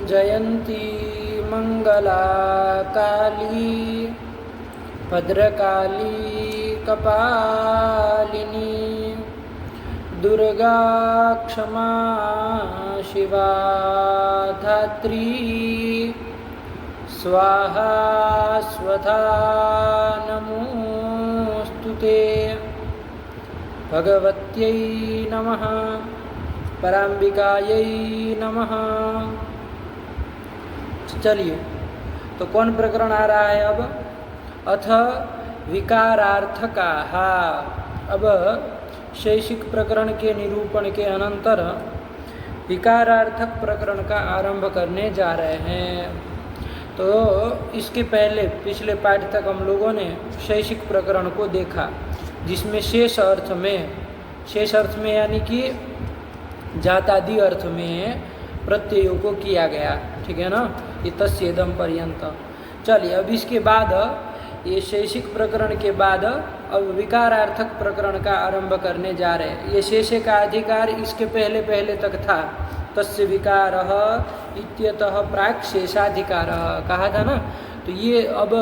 जयंती मंगला काली भद्रकाली कपालिनी दुर्गा क्षमा शिवा धात्री स्वाहा स्वधा नमोस्तुते भगवत्यै नमः पराम्बिकायै नमः। चलिए, तो कौन प्रकरण आ रहा है अब? अथ विकारार्थकाः। अब शैषिक प्रकरण के निरूपण के अनंतर विकारार्थक प्रकरण का आरंभ करने जा रहे हैं। तो इसके पहले पिछले पाठ तक हम लोगों ने शैषिक प्रकरण को देखा, जिसमें शेष अर्थ में यानी कि जातादि अर्थ में प्रत्ययों को किया गया, ठीक है ना, ये तस्येदम पर्यंत। चलिए, अब इसके बाद ये शैषिक प्रकरण के बाद अब विकारार्थक प्रकरण का आरंभ करने जा रहे हैं। ये शेषे का अधिकार इसके पहले तक था, तस्य विकारः इत्यतः प्राक् शेषाधिकारः कहा था ना। तो ये अब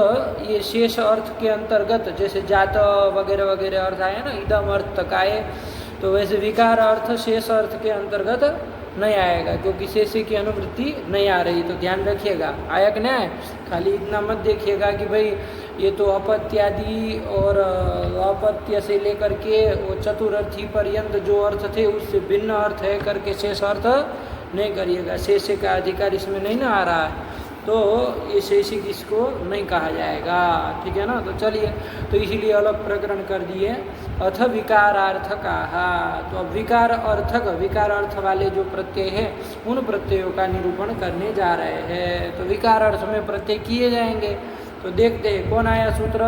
ये शेष अर्थ के अंतर्गत जैसे जात वगैरह वगैरह अर्थ आए ना, इदम अर्थ तक आए, तो वैसे विकार अर्थ शेष अर्थ के अंतर्गत नहीं आएगा, क्योंकि शेषे की अनुवृत्ति नहीं आ रही। तो ध्यान रखिएगा, आया कि नहीं? खाली इतना मत देखिएगा कि भाई ये तो अपत्यादि और अपत्य से लेकर के वो चतुर्थी पर्यंत जो अर्थ थे उससे भिन्न अर्थ है करके शेष अर्थ नहीं करिएगा। शेषे का अधिकार इसमें नहीं ना आ रहा है, तो ये शैषिक इसको नहीं कहा जाएगा, ठीक है ना। तो चलिए, तो इसीलिए अलग प्रकरण कर दिए। अथ विकारार्थकाः। तो अब विकार अर्थ वाले जो प्रत्यय है उन प्रत्ययों का निरूपण करने जा रहे हैं। तो विकार अर्थ में प्रत्यय किए जाएंगे। तो देखते हैं कौन आया सूत्र,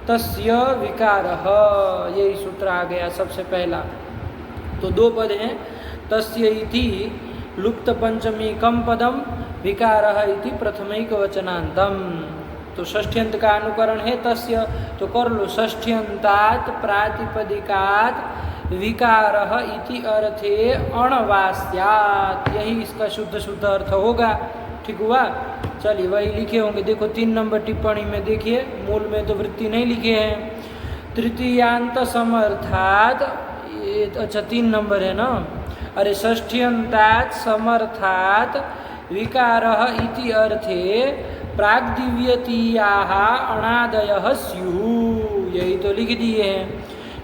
तस्य विकारः, यही सूत्र आ गया सबसे पहला। तो दो पद हैं, तस्य इति लुप्त पंचमी कम पदम विकारः इति प्रथमैक वचनांतम। तो षष्ठ्यंत का अनुकरण है तस्य, तो कर लो, षष्ठ्यंतात् प्रातिपदिकात् विकारः इति अर्थे अणवास्यात्, यही इसका शुद्ध अर्थ होगा, ठीक हुआ। चलिए, वही लिखे होंगे, देखो 3 नंबर टिप्पणी में देखिए, मूल में तो वृत्ति नहीं लिखे हैं। तृतीयांत समर्थात्, अच्छा 3 नंबर है ना, अरे षष्ठ्यंतात् समर्थात् विकारः इति अर्थे प्राग्दिव्यतीयाः अणादयः स्युः, यही तो लिख दिए हैं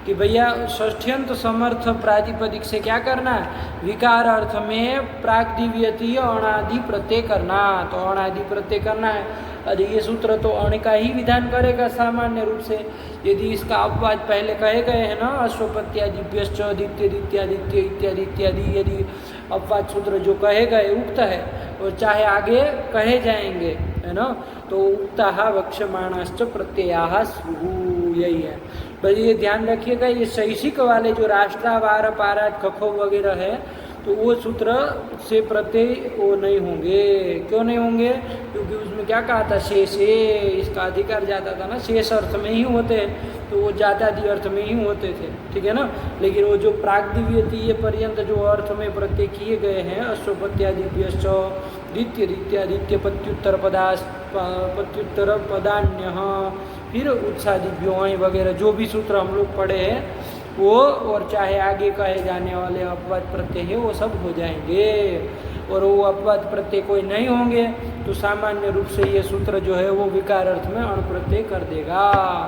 कि भैया षष्ठ्यंत समर्थ प्रातिपदिक से क्या करना, विकार अर्थ में प्राग्दिव्यतीय अणादि प्रत्यय करना। तो अणादि प्रत्यय करना है। अरे ये सूत्र तो अण का ही विधान करेगा सामान्य रूप से। यदि इसका अपवाद पहले कहे गए हैं ना, अश्वपत्यादिभ्यश्च दित्यादित्य इत्यादि इत्यादि, यदि अपवाद सूत्र जो कहे गए उक्त है और चाहे आगे कहे जाएंगे, है ना, तो उक्ताः वक्ष्यमाणाश्च प्रत्ययाः स्युः, यही है। बस ये ध्यान रखिएगा, ये शैषिक वाले जो राष्ट्रावार पाराट खखो वगैरह है, तो वो सूत्र से प्रत्यय वो नहीं होंगे। क्यों नहीं होंगे? क्योंकि उसमें क्या कहा था, शेषे, इसका अधिकार जाता था ना, शेष अर्थ में ही होते हैं, तो वो जातादि अर्थ में ही होते थे, ठीक है ना। लेकिन वो जो प्राग्दिव्यतीय पर्यंत जो अर्थ में प्रत्यय किए गए हैं, अश्वपत्यादिभ्यश्च दित्यादित्य पत्युत्तर पदान्यः, फिर उत्सादिभ्यो वगैरह जो भी सूत्र हम लोग पढ़े हैं वो, और चाहे आगे कहे जाने वाले अपवाद प्रत्यय है वो सब हो जाएंगे। और वो अपवाद प्रत्यय कोई नहीं होंगे तो सामान्य रूप से ये सूत्र जो है वो विकार अर्थ में अण प्रत्यय कर देगा।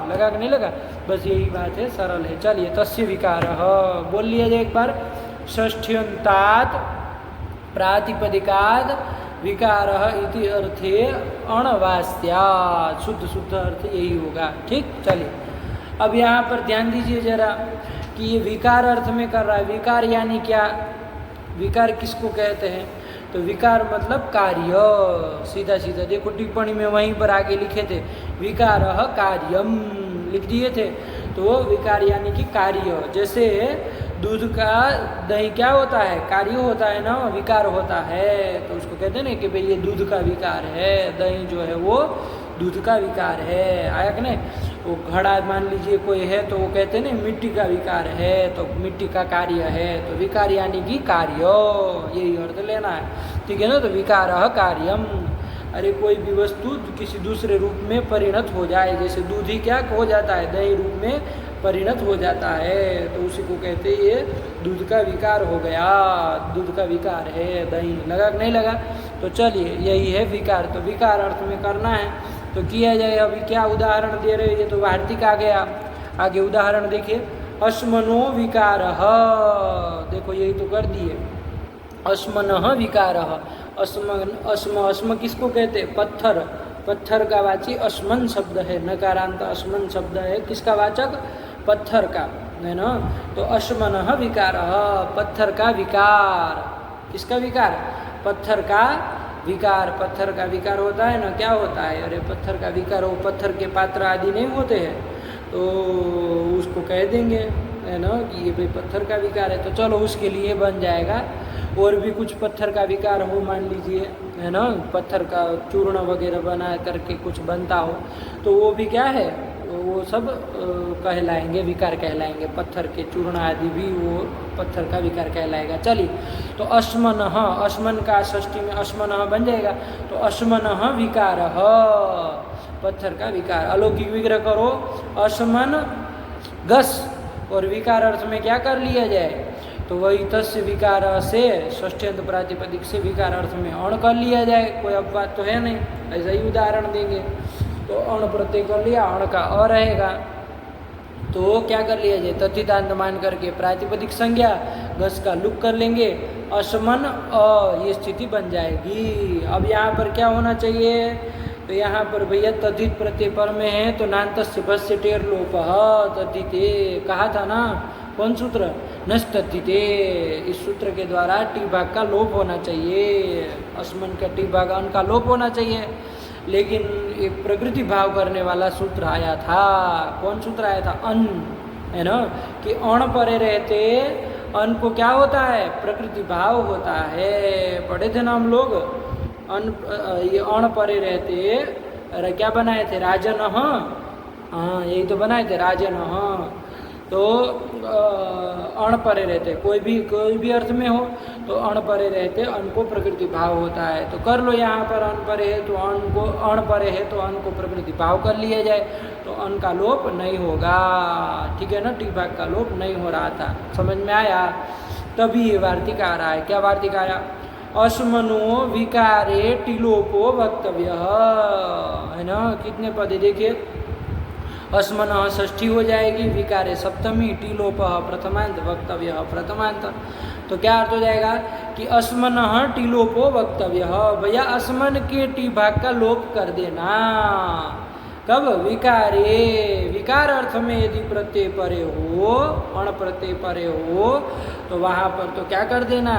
लगा कि नहीं लगा? बस यही बात है, सरल है। चलिए, तस्य विकारः बोल लिया जाए एक बार, षष्ठ्यंतात् प्रातिपदिकात् विकारः इति अर्थे अणवास्यात्, शुद्ध अर्थ यही होगा, ठीक। चलिए, अब यहाँ पर ध्यान दीजिए जरा कि ये विकार अर्थ में कर रहा है। विकार यानी क्या? विकार किसको कहते हैं? तो विकार मतलब कार्य, सीधा देखो टिप्पणी में वहीं पर आगे लिखे थे, विकारः कार्यम लिख दिए थे। तो विकार यानी कि कार्य, जैसे दूध का दही क्या होता है? कार्य होता है ना, विकार होता है। तो उसको कहते हैं ना कि भाई ये दूध का विकार है, दही जो है वो दूध का विकार है। आया कि नहीं? वो घड़ा मान लीजिए कोई है तो वो कहते हैं ना मिट्टी का विकार है, तो मिट्टी का कार्य है। तो विकार यानी कि कार्य, यही अर्थ लेना है। ठीक है ना। तो विकारः कार्यम, अरे कोई भी वस्तु किसी दूसरे रूप में परिणत हो जाए, जैसे दूध ही क्या हो जाता है, दही रूप में परिणत हो जाता है, तो उसी को कहते हैं ये दूध का विकार हो गया, दूध का विकार है दही। लगा कि नहीं लगा? तो चलिए यही है विकार। तो विकार अर्थ में करना है तो किया जाए। अभी क्या उदाहरण दे रहे हैं, तो वार्तिक आ गया। आगे उदाहरण देखिए, अश्मनो विकारः, देखो यही तो कर दिए, अश्मनः विकारः। अश्म किसको कहते हैं? पत्थर। पत्थर का वाची अश्मन शब्द है, नकारांत अश्मन शब्द है, किसका वाचक? पत्थर का, है ना। तो अश्मनः विकारः, पत्थर का विकार। किसका विकार? पत्थर का विकार। पत्थर का विकार होता है ना, क्या होता है? अरे पत्थर का विकार हो, पत्थर के पात्र आदि नहीं होते हैं, तो उसको कह देंगे, है ना, कि ये भाई पत्थर का विकार है। तो चलो उसके लिए बन जाएगा। और भी कुछ पत्थर का विकार हो, मान लीजिए, है ना, पत्थर का चूर्ण वगैरह बना करके कुछ बनता हो, तो वो भी क्या है, वो सब कहलाएंगे, विकार कहलाएंगे। पत्थर के चूर्ण आदि भी वो पत्थर का विकार कहलाएगा। चलिए, तो अश्मनः, अश्मन का षष्ठी में अश्मनः बन जाएगा। तो अश्मनः विकारः, पत्थर का विकार। अलौकिक विग्रह करो, अश्मन गस, और विकार अर्थ में क्या कर लिया जाए? तो वही तस्य विकार से षष्ठ्यंत प्रातिपदिक से विकार अर्थ में अण कर लिया जाए। कोई अपवाद तो है नहीं, ऐसा ही उदाहरण देंगे। तो अण प्रत्यय कर लिया, अण का अ रहेगा, तो क्या कर लिया जाए? तथितांत मान करके प्रातिपदिक संज्ञा गस का लुक कर लेंगे, अश्मन अ, ये स्थिति बन जाएगी। अब यहाँ पर क्या होना चाहिए? तो यहाँ पर भैया तथित प्रत्यय पर में है, तो नान्तस्य भस्य टेर लोपः तथिते, कहा था ना, कौन सूत्र? नस्तथिते। इस सूत्र के द्वारा टी भाग का लोप होना चाहिए, अश्मन का टी भाग अन का लोप होना चाहिए। लेकिन एक प्रकृति भाव करने वाला सूत्र आया था। कौन सूत्र आया था? अन, है ना, कि अण परे रहते अन को क्या होता है? प्रकृति भाव होता है। पढ़े थे ना हम लोग, अन, ये अण परे रहते, अरे क्या बनाए थे? राजन, हाँ यही तो बनाए थे, राजन। तो अण परे रहते, कोई भी अर्थ में हो तो अण परे रहते अन को प्रकृति भाव होता है। तो कर लो, यहाँ पर अन परे है तो अन को, अण परे है तो अन को प्रकृति भाव कर लिया जाए, तो अन का लोप नहीं होगा। ठीक है ना, टी भाग का लोप नहीं हो रहा था। समझ में आया? तभी ये वार्तिक आ रहा है। क्या वार्तिक आया? अश्मनो विकारे टिलोपो वक्तव्य, है ना। कितने पद देखिए, अश्मनः षष्ठी हो जाएगी, विकारे सप्तमी, टिलोपः प्रथमांत, वक्तव्य प्रथमांत। तो क्या अर्थ हो जाएगा कि अश्मनः टिलोपो वक्तव्य, भैया अश्मन के टी भाग का लोप कर देना। कब? विकारे, विकार अर्थ में यदि प्रत्यय परे हो, अण प्रत्यय परे हो, तो वहाँ पर तो क्या कर देना?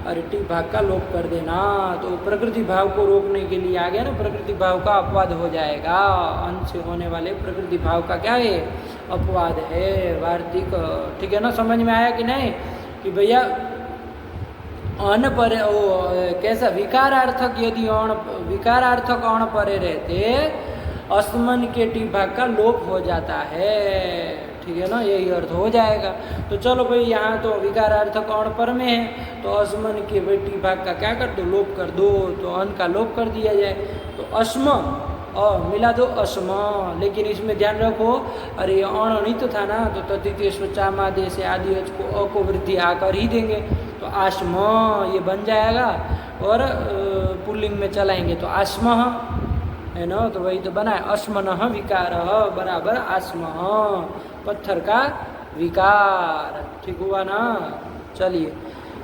अरे टी भाग का लोप कर देना। तो प्रकृति भाव को रोकने के लिए आ गया ना, प्रकृति भाव का अपवाद हो जाएगा। अंश से होने वाले प्रकृति भाव का क्या है? अपवाद है, वार्तिक। ठीक है ना, समझ में आया कि नहीं? कि भैया अन परे, वो कैसा विकारार्थक, यदि अण, विकारार्थक अण परे रहते अश्मन के टी भाग का लोप हो जाता है। ठीक है ना, यही अर्थ हो जाएगा। तो चलो भाई, यहाँ तो विकारार्थक अण पर में है, तो अश्मन के टी भाग का क्या कर दो? लोप कर दो। तो अन का लोप कर दिया जाए, तो अश्म मिला दो अश्म। लेकिन इसमें ध्यान रखो, अरे अण अणित था ना, तो तथितीय स्वचामादेश से आदि अच को अ को वृद्धि आकर ही देंगे, तो आश्म ये बन जाएगा। और पुल्लिंग में चलाएंगे तो आश्म, है ना। तो वही तो बना है, अश्मनः विकारः बराबर आश्मः, पत्थर का विकार। ठीक हुआ ना। चलिए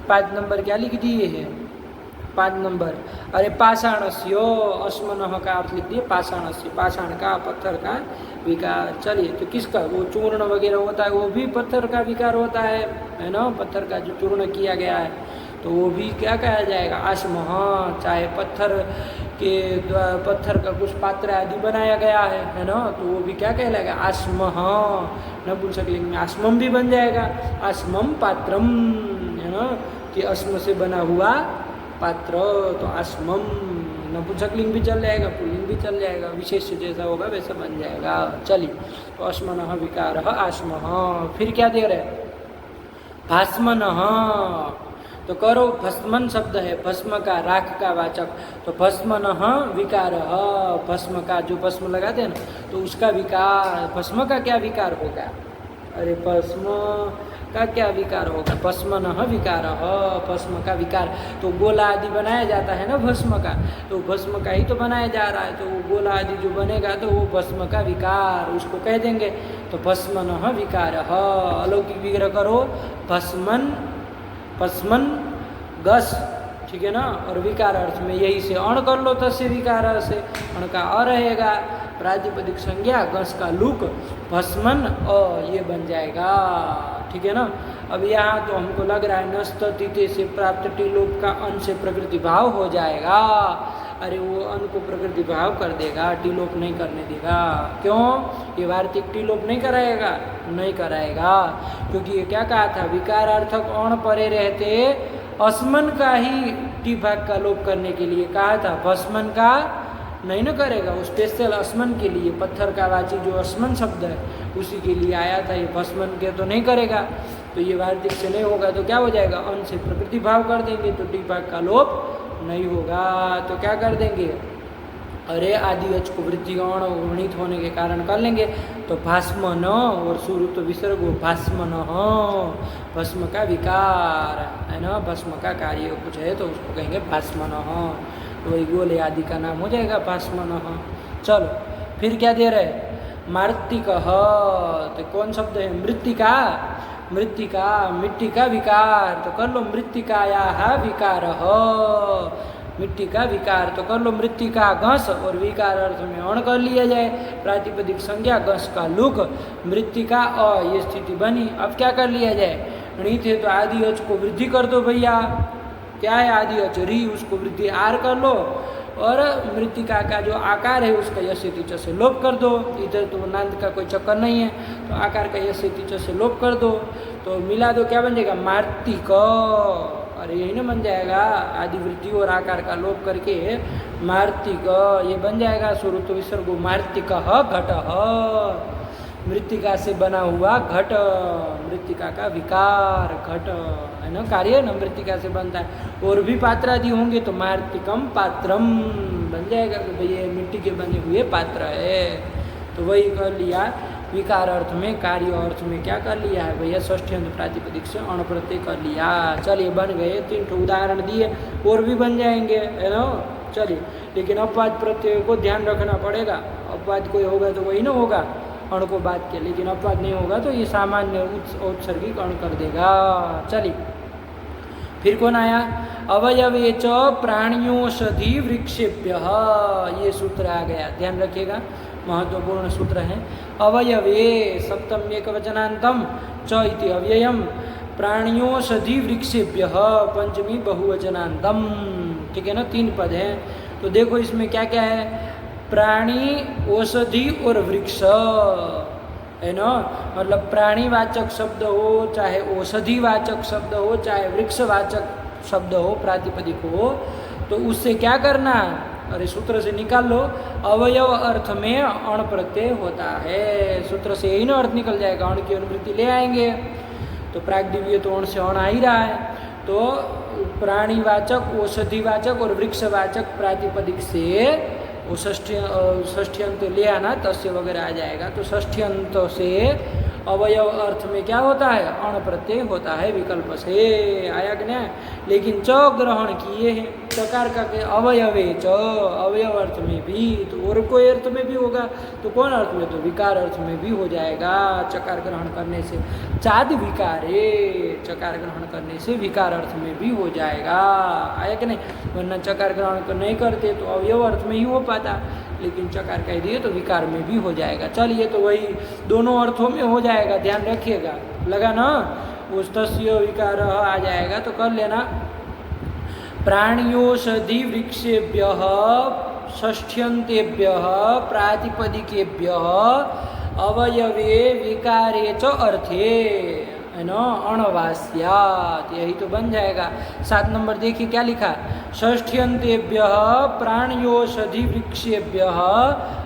5 नंबर क्या लिख दिए हैं? 5 नंबर, अरे पाषाणस्य, अश्मनः का अर्थ लिख दिए पाषाणस्य, पाषाण का, पत्थर का विकार। चलिए, तो किसका? वो चूर्ण वगैरह होता है, वो भी पत्थर का विकार होता है ना। पत्थर का जो चूर्ण किया गया है, तो वो भी क्या कहा जाएगा? आश्मः। चाहे पत्थर के, पत्थर का कुछ पात्र आदि बनाया गया है ना, तो वो भी क्या कहलाएगा? आश्मः। नपुंसकलिंग में आश्मम भी बन जाएगा, आश्मम पात्रम, है ना, कि अश्म से बना हुआ पात्र, तो आश्मम। नपुंसकलिंग भी चल जाएगा, पुल्लिंग भी चल जाएगा, विशेष जैसा होगा वैसा बन जाएगा। चलिए, तो अश्मनः विकारः आश्मः। फिर क्या दे रहे? भास्मनः, तो करो भस्मन शब्द है, भस्म का, राख का वाचक, तो भस्मन विकार, भस्म का जो भस्म लगाते हैं ना तो उसका विकार, भस्म का क्या विकार होगा? अरे भस्म का क्या विकार होगा? भस्मन विकार, भस्म का विकार, तो गोला आदि बनाया जाता है ना भस्म का, तो भस्म का ही तो बनाया जा रहा है, तो वो गोला आदि जो बनेगा तो वो भस्म का विकार उसको कह देंगे। तो भस्मन विकार, अलौकिक विग्रह करो भस्मन, भस्मन गस, ठीक है ना, और विकार अर्थ में यही से अण कर लो, तस्य विकार से अण का अ रहेगा, प्रातिपदिक संज्ञा गस का लुक, भस्मन ये बन जाएगा, ठीक है ना। अब यहाँ तो हमको लग रहा है नस्त तिथे से प्राप्त टिलोप का अन से प्रकृति भाव हो जाएगा। अरे वो अन को प्रकृति भाव कर देगा, टिलोप नहीं करने देगा। क्यों? ये वार्तिक टिलोप नहीं कराएगा, नहीं कराएगा, क्योंकि ये क्या कहा था, विकारार्थक अण परे रहते अस्मन का ही टी भाग का लोप करने के लिए कहा था, भस्मन का नहीं न करेगा, वो स्पेशल अस्मन के लिए, पत्थर का वाची जो अस्मन शब्द है उसी के लिए आया था, ये भस्मन के तो नहीं करेगा, तो ये वार्तिक से नहीं होगा, तो क्या हो जाएगा, अन से प्रकृति भाव कर देंगे तो टी भाग का लोप नहीं होगा। तो क्या कर देंगे, अरे आदि अच को वृद्धि गौण वर्णित होने के कारण कर लेंगे, तो भास्म न और शुरू तो विसर्ग भास्म न, भस्म का विकार है ना, भस्म का कार्य कुछ है तो उसको कहेंगे भास्म न, तो वही गोले आदि का नाम हो जाएगा भास्म न। चलो फिर क्या दे रहे, मार्तिक, तो कौन शब्द है, मृत्तिका, मृत्तिका मिट्टी का विकार, तो कर लो मृत्तिकाया विकार, मिट्टी का विकार, तो कर लो मृत्तिका घस, और विकार अर्थ में अण कर लिया जाए, प्रातिपदिक संज्ञा घस का लुक, मृत्तिका ये स्थिति बनी। अब क्या कर लिया जाए, णी थे तो आदि अच को वृद्धि कर दो भैया, क्या है आदि अच री, उसको वृद्धि आर कर लो, और मृत्तिका का जो आकार है उसका यस्य च से लोप कर दो, इधर तो नांद का कोई चक्कर नहीं है, तो आकार का यस्य च से लोप कर दो, तो मिला दो, क्या बन जाएगा, मार्तिक, अरे यही ना बन जाएगा, आदि वृद्धि और आकार का लोप करके मार्तिक ये बन जाएगा, स्वरूप विसर्गो मार्तिक घट, मृत्तिका से बना हुआ घट, मृत्तिका का विकार घट है ना, कार्य न मृत्तिका से बनता है, और भी पात्र आदि होंगे तो मार्तिकम पात्रम बन जाएगा, तो भाई ये मिट्टी के बने हुए पात्र है, तो वही कर लिया विकार अर्थ में, कार्य अर्थ में क्या कर लिया है भैया, षष्ठ्यंत प्रातिपदिक से अण प्रत्यय कर लिया। चलिए बन गए, 3 उदाहरण दिए, और भी बन जाएंगे है ना। चलिए, लेकिन अपवाद प्रत्यय को ध्यान रखना पड़ेगा, अपवाद कोई होगा तो वही ना होगा अण को बात के, लेकिन अपवाद नहीं होगा तो ये सामान्य औत्सर्गिक अण कर देगा। चलिए फिर कौन आया, अवयवे च प्राणियोषधि वृक्षेभ्य, ये सूत्र आ गया, ध्यान रखिएगा, महत्वपूर्ण सूत्र है। अवयवे सप्तम एकवचनान्तम च इति अव्ययम, प्राणियोषधि वृक्षेभ्य पंचमी बहुवचनान्तम, ठीक है ना, 3 पद हैं। तो देखो इसमें क्या क्या है, प्राणी, औषधि और वृक्ष है ना, मतलब प्राणीवाचक शब्द हो, चाहे औषधिवाचक शब्द हो, चाहे वृक्षवाचक शब्द हो, प्रातिपदिक हो, तो उससे क्या करना, अरे सूत्र से निकाल लो, अवयव अर्थ में अण प्रत्यय होता है, सूत्र से यही ना अर्थ निकल जाएगा, अण की अनुवृत्ति ले आएंगे, तो प्राग्दिव्य तो अण से अण आ ही रहा है, तो प्राणीवाचक, औषधिवाचक और वृक्षवाचक प्रातिपदिक से वो षष्ठ्यंत ले आना, तस्य वगैरह आ जाएगा, तो षष्ठ्यंत से अवयव अर्थ में क्या होता है, अण प्रत्यय होता है, विकल्प से आया कि नहीं। लेकिन च ग्रहण किए हैं, चकार का अवयवे च, अवयव अर्थ में भी, तो और कोई अर्थ में भी होगा, तो कौन अर्थ में, तो विकार अर्थ में भी हो जाएगा, चकार ग्रहण करने से, चाद विकारे, चकार ग्रहण करने से विकार अर्थ में भी हो जाएगा, आया कि नहीं, वरना चकार ग्रहण नहीं करते तो अवयव अर्थ में ही हो पाता, लेकिन चकार कह दिए तो विकार में भी हो जाएगा। चलिए, तो वही दोनों अर्थों में हो जाएगा, ध्यान रखिएगा, लगा ना, उस तस्य विकार आ जाएगा, तो कर लेना, प्राणियोषधि वृक्षेभ्य षष्ठ्यंतेभ्य प्रातिपदिकेभ्य अवयवे विकारे च अर्थे, है ना, अणवास्यात्, यही तो बन जाएगा। 7 नंबर देखिए क्या लिखा, षष्ठ्यंतेभ्य प्राणियोषधि वृक्षेभ्य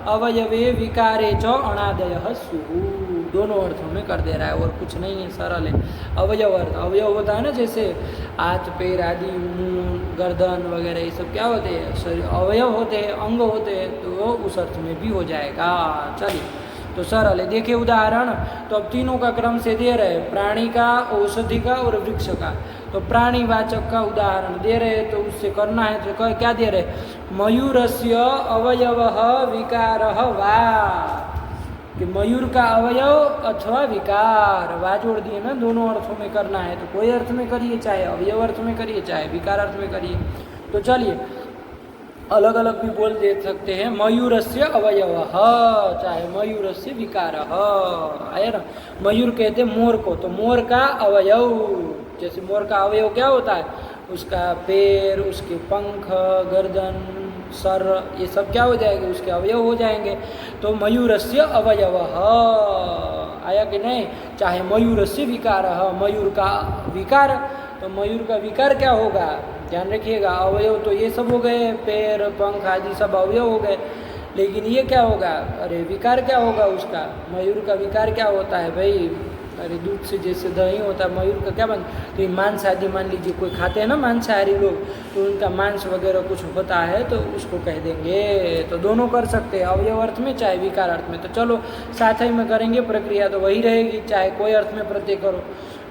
अवयवे विकारे च अणादयः स्युः, दोनों अर्थों में कर दे रहा है और कुछ नहीं है, सरल है। अवयव अर्थ, अवयव होता है ना, जैसे हाथ पैर आदि, मुंह गर्दन वगैरह, ये सब क्या होते हैं, शरीर अवयव होते हैं, अंग होते हैं, तो उस अर्थ में भी हो जाएगा। चलिए तो सरल है। देखिए उदाहरण, तो अब तीनों का क्रम से दे रहे, प्राणी का, औषधि का और वृक्ष का। तो प्राणीवाचक का उदाहरण दे रहे, तो उससे करना है, तो क्या दे रहे, मयूरस्य अवयवः विकारः वा, कि मयूर का अवयव अथवा विकार, वा जोड़ दिए ना, दोनों अर्थों में करना है, तो कोई अर्थ में करिए, चाहे अवयव अर्थ में करिए, चाहे विकार अर्थ में करिए। तो चलिए अलग अलग भी बोल दे सकते हैं, मयूरस्य अवयवः, चाहे मयूरस्य विकारः, आया ना। मयूर कहते हैं मोर को, तो मोर का अवयव, जैसे मोर का अवयव क्या होता है, उसका पैर, उसके पंख, गर्दन, सर, ये सब क्या हो जाएंगे, उसके अवयव हो जाएंगे। तो मयूरस्य अवयवः आया कि नहीं। चाहे मयूरस्य विकारः, मयूर का विकार, तो मयूर का विकार क्या होगा, ध्यान रखिएगा। अवयव तो ये सब हो गए, पैर पंख आदि सब अवयव हो गए, लेकिन ये क्या होगा, अरे विकार क्या होगा उसका, मयूर का विकार क्या होता है भाई, अरे दूध से जैसे दही होता है, मयूर का क्या बन, तो ये मांस आदि, मान लीजिए कोई खाते हैं ना मांसाहारी लोग, तो उनका मांस वगैरह कुछ होता है, तो उसको कह देंगे। तो दोनों कर सकते हैं, अवयव अर्थ में चाहे विकार अर्थ में। तो चलो साथ ही में करेंगे, प्रक्रिया तो वही रहेगी, चाहे कोई अर्थ में प्रत्यय करो।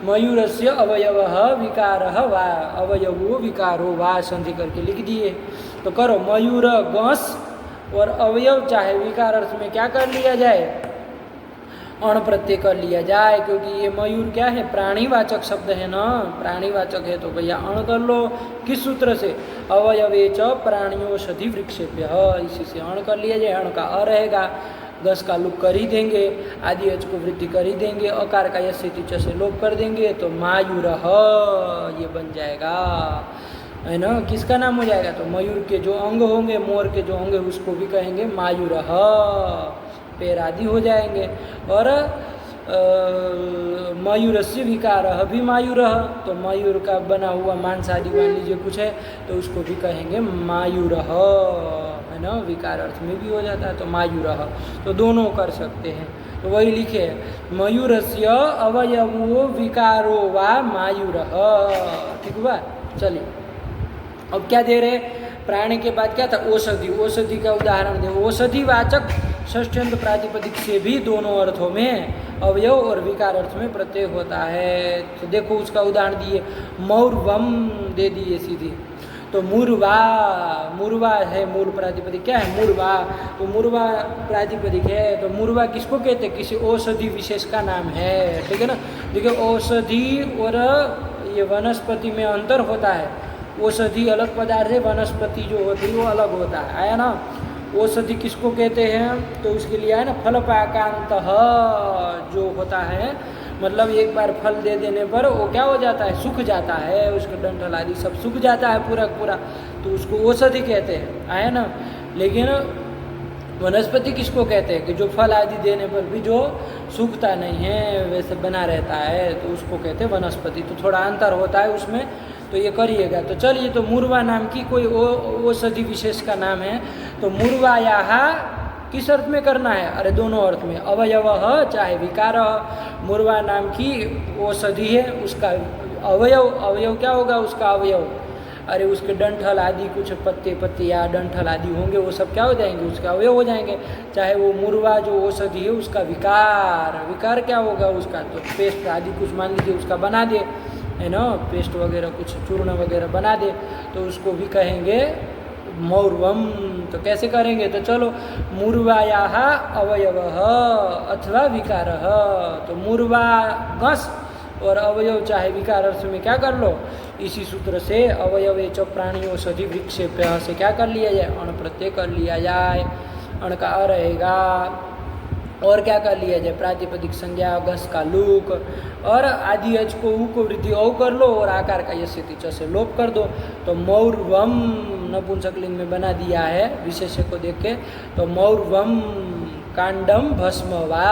मयूरस्य अवयवः विकारः वा, अवयवो विकारो वा संधि करके लिख दिए। तो करो, मयूर गस और अवयव चाहे विकार अर्थ में क्या कर लिया जाए, अण प्रत्यय कर लिया जाए, क्योंकि ये मयूर क्या है, प्राणीवाचक शब्द है ना, प्राणीवाचक है, तो भैया अण कर लो। किस सूत्र से, अवयवे च प्राणियोषधि वृक्षेभ्यः, इसी से अण कर लिया जाए। अण का अ रहेगा, गस का लुक कर ही देंगे, आदि अच को वृद्धि कर ही देंगे, अकार का यस्य च से लोप कर देंगे, तो मायूरः ये बन जाएगा, है ना। किसका नाम हो जाएगा, तो मयूर के जो अंग होंगे, मोर के जो अंग उसको भी कहेंगे मायूरः, पैर आदि हो जाएंगे। और मयूरस्य विकारः भी मायूरः, तो मयूर का बना हुआ मांस आदि मान लीजिए कुछ है, तो उसको भी कहेंगे मायूरः, है ना, विकार अर्थ में भी हो जाता है, तो मायूरः। तो दोनों कर सकते हैं, तो वही लिखे, मयूरस्य अवयवो विकारो वा मायूरः, ठीक हुआ। चलिए अब क्या दे रहे, प्राणी के बाद क्या था, औषधि, औषधि का उदाहरण दे। औषधिवाचक षष्ठ्यंत प्रातिपदिक से भी दोनों अर्थों में अवयव और विकार अर्थ में प्रत्यय होता है। तो देखो उसका उदाहरण दिए, मौर्वम दे दिए सीधे, तो मुर्वा, मुर्वा है मूल प्रातिपदिक, क्या है मुर्वा, तो मुर्वा प्रातिपदिक है। तो मुर्वा किसको कहते हैं, किसी औषधि विशेष का नाम है, ठीक है ना। देखिए औषधि और ये वनस्पति में अंतर होता है, औषधि अलग पदार्थ है, वनस्पति जो होती है वो अलग होता है, आया ना। औषधि किसको कहते हैं, तो उसके लिए है ना फलपाकांतः जो होता है, मतलब एक बार फल दे देने पर वो क्या हो जाता है, सूख जाता है, उसका डंठल आदि सब सूख जाता है पूरा पूरा, तो उसको औषधि कहते हैं, आया ना। लेकिन वनस्पति किसको कहते हैं, कि जो फल आदि देने पर भी जो सूखता नहीं है, वैसे बना रहता है, तो उसको कहते हैं वनस्पति। तो थोड़ा अंतर होता है उसमें, तो ये करिएगा। तो चलिए, तो मुर्वा नाम की कोई औषधि विशेष का नाम है, तो मुर्वायाः किस अर्थ में करना है, अरे दोनों अर्थ में, अवयवः चाहे विकार, मुर्वा नाम की औषधि है, उसका अवयव, अवयव क्या होगा उसका अवयव, अरे उसके डंठल आदि कुछ पत्ते पत्ते या डंठल आदि होंगे, वो सब क्या हो जाएंगे, उसका अवयव हो जाएंगे। चाहे वो मुर्वा जो औषधि है उसका विकार, विकार क्या होगा उसका, तो पेस्ट आदि कुछ मान लीजिए उसका बना दे, है ना, पेस्ट वगैरह कुछ चूर्ण वगैरह बना दे, तो उसको भी कहेंगे मौर्वम। तो कैसे करेंगे, तो चलो, मुर्वायाः अवयवः अथवा विकारः, तो मुर्वा गस और अवयव चाहे विकार अर्थ में क्या कर लो, इसी सूत्र से अवयवे च प्राणियोषधि वृक्षेभ्यः से क्या कर लिया जाए, अण प्रत्यय कर लिया जाए, अण का अ रहेगा, और क्या कर लिया जाए, प्रातिपदिक संज्ञा गस का लुक, और आदि अच को ऊ को वृद्धि औ कर लो, और आकार का यस्य च से लोप कर दो। तो मौर्वम नपुंसकलिंग में बना दिया है विशेष्य को देख के, तो मौर्वम कांडम भस्म वा,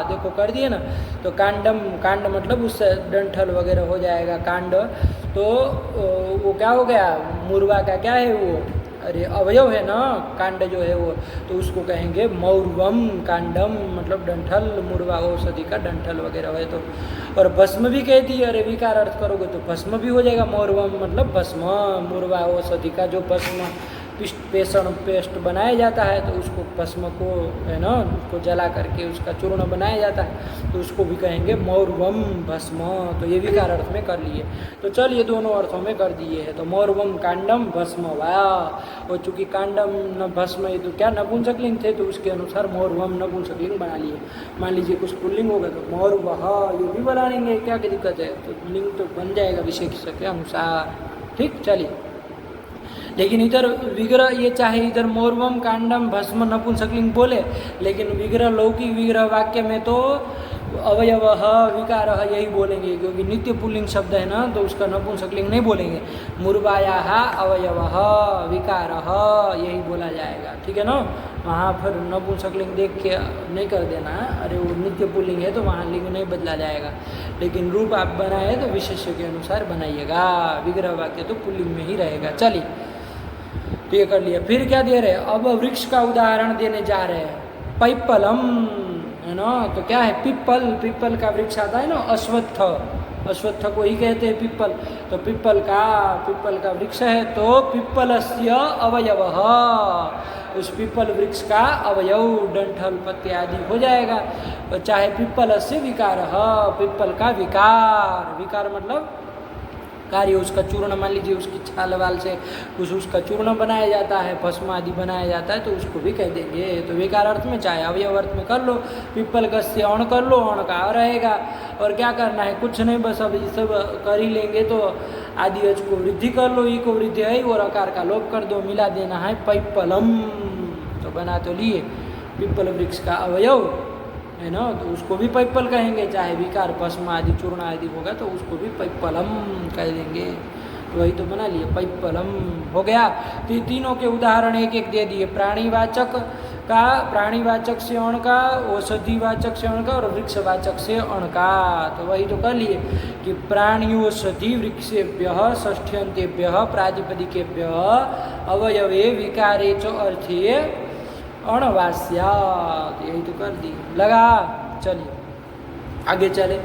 देखो कर दिए ना, तो कांडम, कांड मतलब उससे डंठल वगैरह हो जाएगा कांड, तो वो क्या हो गया, मुर्वा का क्या है वो अरे अवयव है ना, कांड जो है वो, तो उसको कहेंगे मौर्वम कांडम, मतलब डंठल, मुर्वा औषधि का डंठल वगैरह है तो। और भस्म भी कहती है, अरे विकार अर्थ करोगे तो भस्म भी हो जाएगा, मौर्वम मतलब भस्म, मुर्वा औषधि का जो भस्म पेस्ट बनाया जाता है तो उसको भस्म को है ना, उसको जला करके उसका चूर्ण बनाया जाता है तो उसको भी कहेंगे मौर्वम भस्म। तो ये विकार अर्थ में कर लिए। तो चल ये दोनों अर्थों में कर दिए हैं। तो मौर्वम कांडम भस्म वाह, और चूँकि कांडम न भस्म ये तो क्या नपुंसकलिंग थे तो उसके अनुसार मौर्वम नपुंसकलिंग बना लिए। मान लीजिए कुछ पुल्लिंग होगा तो मौर्वह ये भी बना लेंगे, क्या की दिक्कत है, तो लिंग तो बन जाएगा विशेष के अनुसार। ठीक, चलिए। लेकिन इधर विग्रह ये चाहे इधर मौर्वम कांडम भस्म नपुंसकलिंग बोले, लेकिन विग्रह लौकिक विग्रह वाक्य में तो अवयव विकार यही बोलेंगे, क्योंकि नित्य पुल्लिंग शब्द है ना तो उसका नपुंसकलिंग नहीं बोलेंगे। मुर्वाया अवयव विकार यही बोला जाएगा, ठीक है ना। वहाँ फिर नपुंसकलिंग देख के नहीं कर देना, अरे वो नित्य पुल्लिंग है तो वहाँ लिंग नहीं बदला जाएगा। लेकिन रूप आप बनाए तो विशेष्य के अनुसार बनाइएगा, विग्रह वाक्य तो पुल्लिंग में ही रहेगा। चलिए, तो ये कर लिया। फिर क्या दे रहे हैं, अब वृक्ष का उदाहरण देने जा रहे हैं। पैपलम है ना, तो क्या है, पिप्पल, पिप्पल का वृक्ष आता है ना, अश्वत्थ, अश्वत्थ को ही कहते हैं पिप्पल। तो पिप्पल का वृक्ष है, तो पिप्पलस्य अवयवः, उस पिप्पल वृक्ष का अवयव डंठल पत्ते आदि हो जाएगा। तो चाहे पिप्पलस्य विकारः, पिप्पल का विकार, विकार मतलब कार्य, उसका चूर्ण, मान लीजिए उसकी छाल वाल से कुछ उसका चूर्ण बनाया जाता है, भस्म आदि बनाया जाता है, तो उसको भी कह देंगे। तो विकार अर्थ में चाहे अवयव अर्थ में कर लो, पिप्पल कस्य अण कर लो, अण का रहेगा। और क्या करना है, कुछ नहीं, बस अब ये सब कर ही लेंगे। तो आदि अच को वृद्धि कर लो, ई को वृद्धि है और आकार का लोप कर दो, मिला देना है पैपलम। तो बना तो लिए पिप्पल वृक्ष का अवयव है ना, तो उसको भी पैपल कहेंगे। चाहे विकार भस्म आदि चूर्ण आदि होगा तो उसको भी पैपलम कह देंगे। तो वही तो बना लिए, पैपलम हो गया। तो तीनों के उदाहरण एक एक दे दिए। प्राणीवाचक का, प्राणीवाचक से अण का, औषधिवाचक से अण का और वृक्षवाचक से अण का। तो वही तो कर लिए कि प्राणियोषधि वृक्षेभ्य षष्ठ्यंतेभ्य प्रातिपदिकेभ्य अवयवे विकारे च अर्थे अणवास्यात्, यही तो कर दी, लगा। चलिए आगे चले।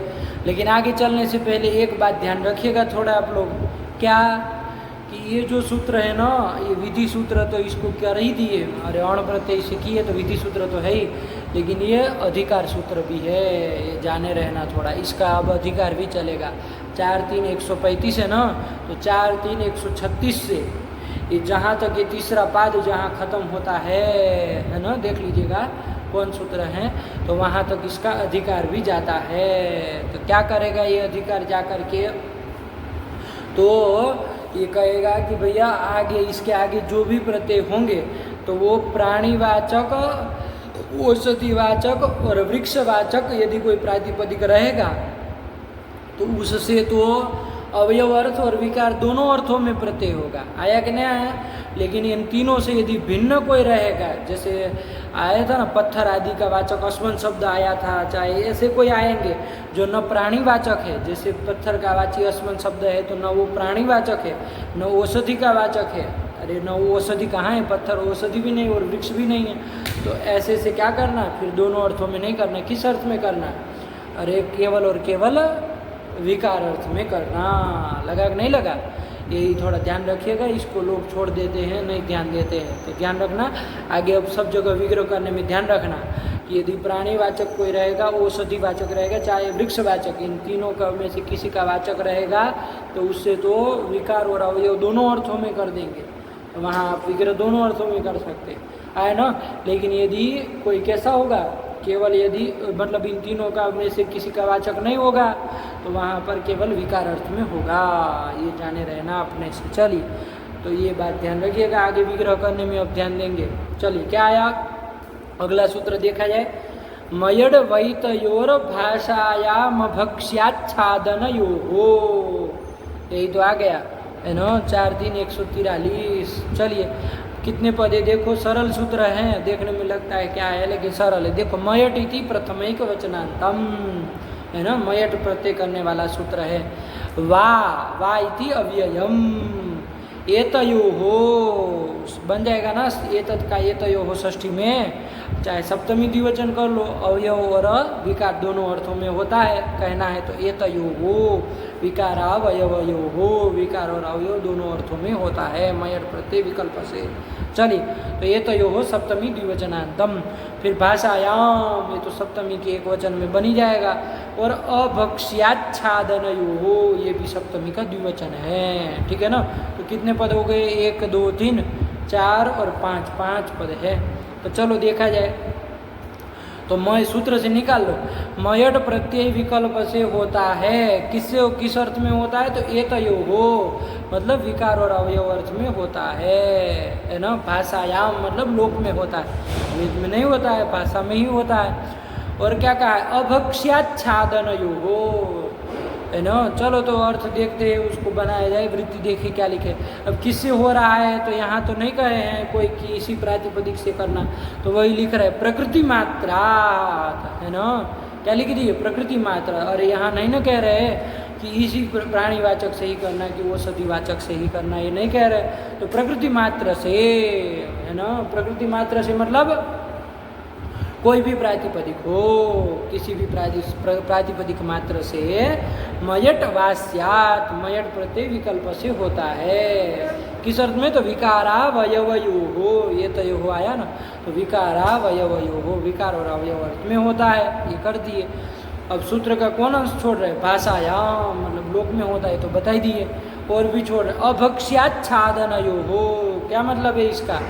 लेकिन आगे चलने से पहले एक बात ध्यान रखिएगा थोड़ा आप लोग, क्या कि ये जो सूत्र है ना, ये विधि सूत्र तो इसको कर ही दिए, अरे अण प्रत्यय से किए तो विधि सूत्र तो है ही, लेकिन ये अधिकार सूत्र भी है, ये जाने रहना थोड़ा। इसका अब अधिकार भी चलेगा। 4 3 135 है ना, तो 4 3 136 से ये जहाँ तक ये तीसरा पाद जहाँ खत्म होता है ना, देख लीजिएगा कौन सूत्र है, तो वहाँ तक इसका अधिकार भी जाता है। तो क्या करेगा ये अधिकार जा कर के, तो ये कहेगा कि भैया आगे, इसके आगे जो भी प्रत्यय होंगे तो वो प्राणीवाचक, औषधिवाचक और वृक्षवाचक यदि कोई प्रातिपदिक रहेगा तो उससे तो अवयव अर्थ और विकार दोनों अर्थों में प्रत्यय होगा। आया कि नहीं आया? लेकिन इन तीनों से यदि भिन्न कोई रहेगा, जैसे आया था ना पत्थर आदि का वाचक अस्मन शब्द आया था, चाहे ऐसे कोई आएंगे जो न प्राणीवाचक है, जैसे पत्थर का वाची अस्मन शब्द है तो न वो प्राणीवाचक है न औषधि का वाचक है। अरे न वो औषधि कहाँ है, पत्थर औषधि भी नहीं और वृक्ष भी नहीं है। तो ऐसे से क्या करना, फिर दोनों अर्थों में नहीं करना। किस अर्थ में करना? अरे केवल और केवल विकार अर्थ में करना। लगा कि नहीं लगा? यही थोड़ा ध्यान रखिएगा। इसको लोग छोड़ देते हैं, नहीं ध्यान देते हैं, तो ध्यान रखना। आगे अब सब जगह विग्रह करने में ध्यान रखना कि यदि प्राणीवाचक कोई रहेगा, औषधिवाचक रहेगा, चाहे वृक्षवाचक, इन तीनों का में से किसी का वाचक रहेगा तो उससे तो विकार और अवयव दोनों अर्थों में कर देंगे। तो वहाँ आप विग्रह दोनों अर्थों में कर सकते हैं ना। लेकिन यदि कोई कैसा होगा, केवल यदि मतलब इन तीनों का में से किसी का वाचक नहीं होगा तो वहाँ पर केवल विकार अर्थ में होगा। ये जाने रहना अपने से। चलिए, तो ये बात ध्यान रखिएगा। आगे विग्रह करने में अब ध्यान देंगे। चलिए, क्या आया अगला सूत्र देखा जाए। मयड वैतयोर भाषायाम भक्ष्याच्छादनयोः, यही तो आ गया है ना। 4 3 143। चलिए, कितने पदे देखो, सरल सूत्र हैं, देखने में लगता है क्या है लेकिन सरल है। देखो, मयट इति प्रथमैक वचनांतम है ना, मयट प्रत्यय करने वाला सूत्र है। वा वा इति अव्ययम, एतयोहो बन जाएगा ना, एतत् का एतयोहो षष्ठी में, चाहे सप्तमी द्विवचन कर लो, अवयव और विकार दोनों अर्थों में होता है, कहना है तो एतयोहो विकारावयवयोहो, विकार और अवयव दोनों अर्थों में होता है मयट प्रत्यय विकल्प से। चलिए, तो एतयोहो सप्तमी द्विवचनांतम, फिर भाषायाम, ये तो सप्तमी के एक वचन में बनी जाएगा, और अभक्ष्याच्छादनयोहो, ये भी सप्तमी का द्विवचन है, ठीक है ना। तो कितने पद हो गए, 1 2 3 4 और 5, 5 पद है। तो चलो देखा जाए, तो मय सूत्र से निकाल लो, मयट प्रत्यय विकल्प से होता है, किससे, किस अर्थ में होता है, तो एतयोहो मतलब विकार और अवयव अर्थ में होता है ना। भाषायाम मतलब लोक में होता है, वेद में नहीं होता है, भाषा में ही होता है। और क्या कहा है, अभक्ष्याच्छादनयोहो, है ना। चलो तो अर्थ देखते हैं, उसको बनाया जाए, वृत्ति देखिए क्या लिखे। अब किससे हो रहा है, तो यहाँ तो नहीं कहे हैं कोई किसी प्रातिपदिक से करना, तो वही लिख रहा है प्रकृति मात्रा, है ना। क्या लिख दिए, प्रकृति मात्रा। अरे यहाँ नहीं ना कह रहे कि इसी प्राणीवाचक से ही करना, कि वो सदिवाचक से ही करना, ये नहीं कह रहे। तो प्रकृति मात्रा से, है ना, प्रकृति मात्रा से मतलब कोई भी प्रातिपदिक हो, किसी भी प्रातिपदिक मात्र से मयट वास्यात, मयट प्रत्यय विकल्प से होता है, किस अर्थ में, तो विकारावयवयोहो, ये तो यो आया ना, तो विकारावयवयोहो, विकार और अवयव अर्थ में होता है, ये कर दिए। अब सूत्र का कौन अंश छोड़ रहे, भाषायाम मतलब लोक में होता है, तो बता ही दिए। और भी छोड़ रहे, अभक्ष्याच्छादनयोहो, क्या मतलब है इसका,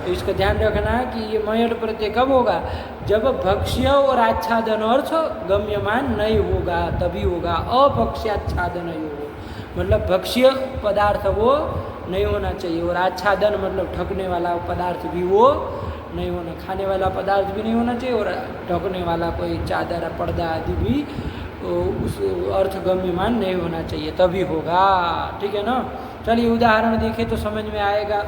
तो इसका ध्यान रखना है कि ये मयट प्रत्यय कब होगा, जब भक्ष्य और आच्छादन अर्थ गम्यमान नहीं होगा, तभी होगा। अभक्ष्याच्छादनयोहो मतलब भक्ष्य पदार्थ वो नहीं होना चाहिए, और आच्छादन मतलब ढकने वाला पदार्थ भी वो नहीं होना, खाने वाला पदार्थ भी नहीं होना चाहिए, और ढकने वाला कोई चादर पर्दा आदि भी उस अर्थ गम्यमान नहीं होना चाहिए, तभी होगा, ठीक है ना। चलिए उदाहरण देखें तो समझ में आएगा।